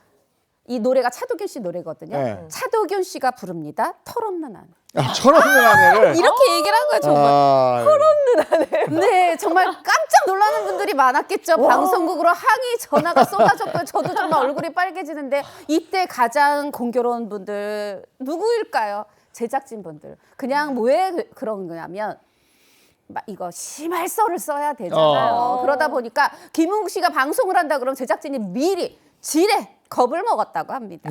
이 노래가 차도균 씨 노래거든요. 네. 차도균 씨가 부릅니다. 털없는 아내. 철없는 아내를 이렇게 얘기를 한 거예요, 정말. 털없는 아내. 네, 정말 깜짝 놀라는 분들이 많았겠죠. 방송국으로 항의 전화가 쏟아졌고요. 저도 정말 얼굴이 빨개지는데 이때 가장 공교로운 분들 누구일까요? 제작진분들. 그냥 왜 그런 거냐면 이거 심할서를 써야 되잖아요. 그러다 보니까 김은국 씨가 방송을 한다 그러면 제작진이 미리 지레 겁을 먹었다고 합니다.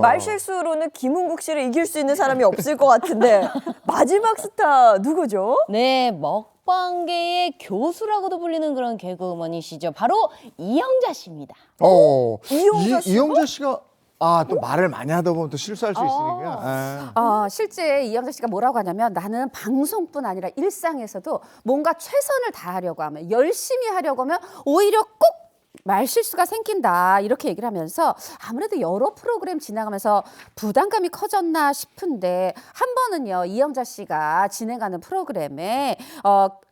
말실수로는 김은국 씨를 이길 수 있는 사람이 없을 것 같은데 마지막 스타 누구죠? 네, 먹방계의 교수라고도 불리는 그런 개그우먼이시죠. 바로 이영자 씨입니다. 이영자 씨가 또 말을 많이 하다 보면 또 실수할 수 있으니까. 실제 이영자 씨가 뭐라고 하냐면 나는 방송뿐 아니라 일상에서도 뭔가 최선을 다하려고 하면 열심히 하려고 하면 오히려 꼭 말실수가 생긴다 이렇게 얘기를 하면서 아무래도 여러 프로그램 진행하면서 부담감이 커졌나 싶은데 한 번은요 이영자 씨가 진행하는 프로그램에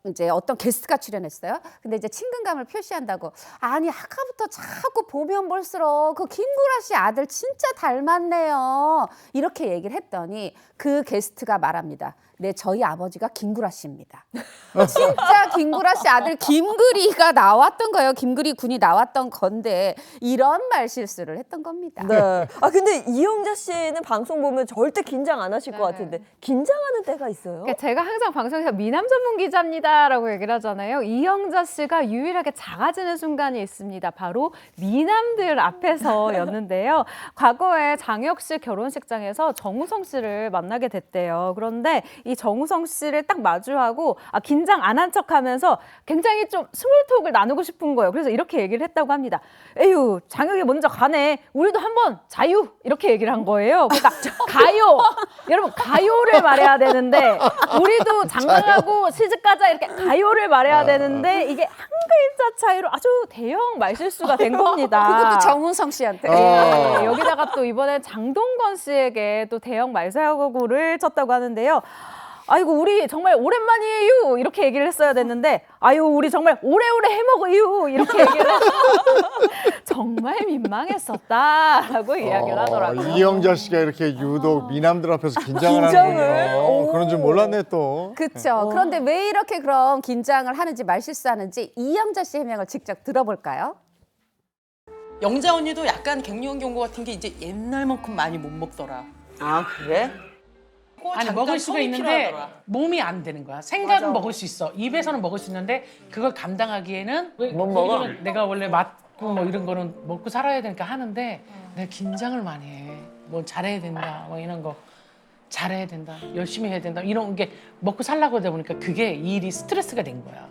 이제 어떤 게스트가 출연했어요. 근데 이제 친근감을 표시한다고 아니 아까부터 자꾸 보면 볼수록 그 김구라 씨 아들 진짜 닮았네요 이렇게 얘기를 했더니 그 게스트가 말합니다. 네, 저희 아버지가 김구라 씨입니다. 진짜 김구라 씨 아들 김구리가 나왔던 거예요. 김구리 군이 나왔던 건데 이런 말실수를 했던 겁니다. 네. 근데 이영자 씨는 방송 보면 절대 긴장 안 하실 것 같은데 긴장하는 때가 있어요? 그러니까 제가 항상 방송에서 미남 전문 기자입니다라고 얘기를 하잖아요. 이영자 씨가 유일하게 작아지는 순간이 있습니다. 바로 미남들 앞에서였는데요. 과거에 장혁 씨 결혼식장에서 정우성 씨를 만나게 됐대요. 그런데 이 정우성 씨를 딱 마주하고 긴장 안 한 척하면서 굉장히 좀 스몰톡을 나누고 싶은 거예요. 그래서 이렇게 얘기를 했다고 합니다. 에휴, 장혁이 먼저 가네. 우리도 한번 자유 이렇게 얘기를 한 거예요. 그러니까 가요. 여러분 가요를 말해야 되는데 우리도 장가가고 시집가자 이렇게 가요를 말해야 되는데 이게 한 글자 차이로 아주 대형 말실수가 된 겁니다. 그것도 정우성 씨한테. 네, 여기다가 또 이번에 장동건 씨에게 또 대형 말사고를 쳤다고 하는데요. 아이고 우리 정말 오랜만이에요 이렇게 얘기를 했어야 됐는데 아유 우리 정말 오래오래 해먹어요 이렇게 얘기를 해서 정말 민망했었다라고 이야기를 하더라고요. 이영자 씨가 이렇게 유독 미남들 앞에서 긴장을 하는군요. 그런 줄 몰랐네 또. 그렇죠. 그런데 왜 이렇게 그럼 긴장을 하는지 말실수하는지 이영자 씨 해명을 직접 들어볼까요? 영자 언니도 약간 갱년 경고 같은 게 이제 옛날만큼 많이 못 먹더라. 아 그래? 아니 먹을 수가 있는데 몸이 안 되는 거야. 생각은 먹을 수 있어. 입에서는 먹을 수 있는데 그걸 감당하기에는 못 먹어? 내가 원래 맞고 뭐 이런 거는 먹고 살아야 되니까 하는데 내가 긴장을 많이 해. 뭐 잘해야 된다. 뭐 이런 거 잘해야 된다. 열심히 해야 된다. 이런 게 먹고 살라고 하다 보니까 그게 이 일이 스트레스가 된 거야.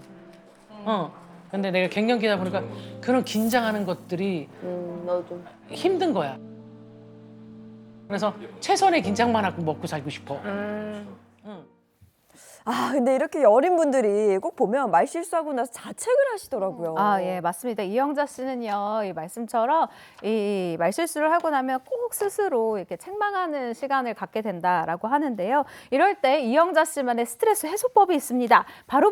근데 내가 갱년기다 보니까 그런 긴장하는 것들이 나도. 힘든 거야. 그래서 최선의 긴장만 하고 먹고 살고 싶어. 아, 근데 이렇게 어린 분들이 꼭 보면 말 실수하고 나서 자책을 하시더라고요. 아, 예, 맞습니다. 이영자 씨는요, 이 말씀처럼 이 말실수를 하고 나면 꼭 스스로 이렇게 책망하는 시간을 갖게 된다라고 하는데요. 이럴 때 이영자 씨만의 스트레스 해소법이 있습니다. 바로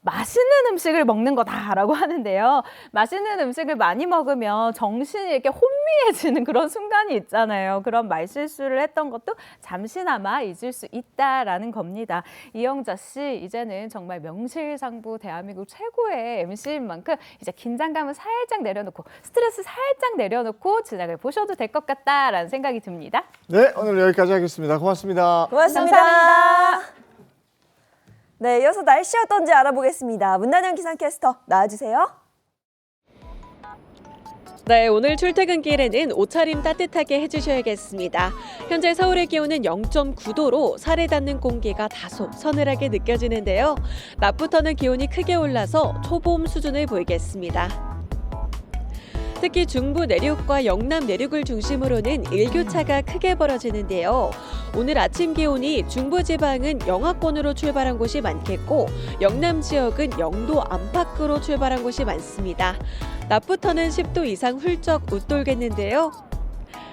맛있는 음식을 먹는 거다라고 하는데요. 맛있는 음식을 많이 먹으면 정신이 이렇게 혼미해지는 그런 순간이 있잖아요. 그런 말실수를 했던 것도 잠시나마 잊을 수 있다라는 겁니다. 이영자 씨, 이제는 정말 명실상부 대한민국 최고의 MC인 만큼 이제 긴장감을 살짝 내려놓고 스트레스 살짝 내려놓고 진행을 보셔도 될 것 같다라는 생각이 듭니다. 네, 오늘 여기까지 하겠습니다. 고맙습니다. 고맙습니다. 감사합니다. 네, 이어서 날씨 어떤지 알아보겠습니다. 문단영 기상캐스터 나와주세요. 네, 오늘 출퇴근길에는 옷차림 따뜻하게 해주셔야겠습니다. 현재 서울의 기온은 0.9도로 살에 닿는 공기가 다소 서늘하게 느껴지는데요. 낮부터는 기온이 크게 올라서 초봄 수준을 보이겠습니다. 특히 중부 내륙과 영남 내륙을 중심으로는 일교차가 크게 벌어지는데요. 오늘 아침 기온이 중부지방은 영하권으로 출발한 곳이 많겠고 영남 지역은 0도 안팎으로 출발한 곳이 많습니다. 낮부터는 10도 이상 훌쩍 웃돌겠는데요.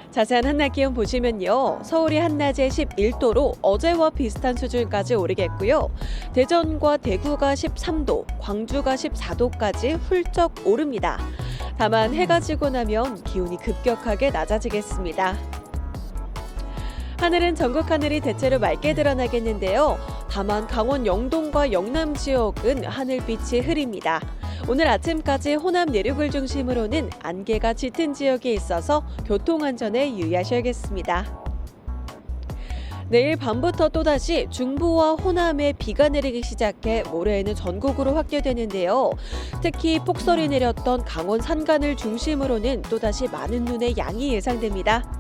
자세한 한낮 기온 보시면요. 서울이 한낮에 11도로 어제와 비슷한 수준까지 오르겠고요. 대전과 대구가 13도, 광주가 14도까지 훌쩍 오릅니다. 다만 해가 지고 나면 기온이 급격하게 낮아지겠습니다. 하늘은 전국 하늘이 대체로 맑게 드러나겠는데요. 다만 강원 영동과 영남 지역은 하늘빛이 흐립니다. 오늘 아침까지 호남 내륙을 중심으로는 안개가 짙은 지역이 있어서 교통안전에 유의하셔야겠습니다. 내일 밤부터 또다시 중부와 호남에 비가 내리기 시작해 모레에는 전국으로 확대되는데요. 특히 폭설이 내렸던 강원 산간을 중심으로는 또다시 많은 눈의 양이 예상됩니다.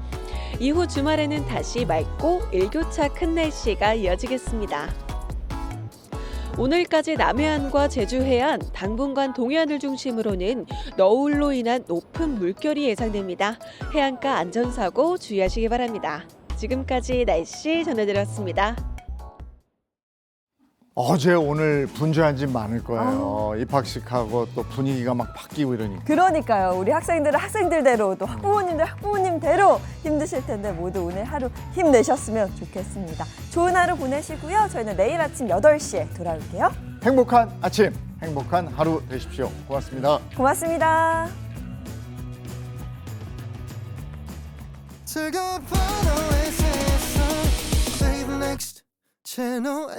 이후 주말에는 다시 맑고 일교차 큰 날씨가 이어지겠습니다. 오늘까지 남해안과 제주 해안, 당분간 동해안을 중심으로는 너울로 인한 높은 물결이 예상됩니다. 해안가 안전사고 주의하시기 바랍니다. 지금까지 날씨 전해드렸습니다. 어제 오늘 분주한 집 많을 거예요. 입학식하고 또 분위기가 막 바뀌고 이러니까. 그러니까요. 우리 학생들은 학생들대로 또 학부모님들 학부모님대로 힘드실 텐데 모두 오늘 하루 힘내셨으면 좋겠습니다. 좋은 하루 보내시고요. 저희는 내일 아침 8시에 돌아올게요. 행복한 아침, 행복한 하루 되십시오. 고맙습니다. 고맙습니다. 즐거운 하루의 세상 Save next 채널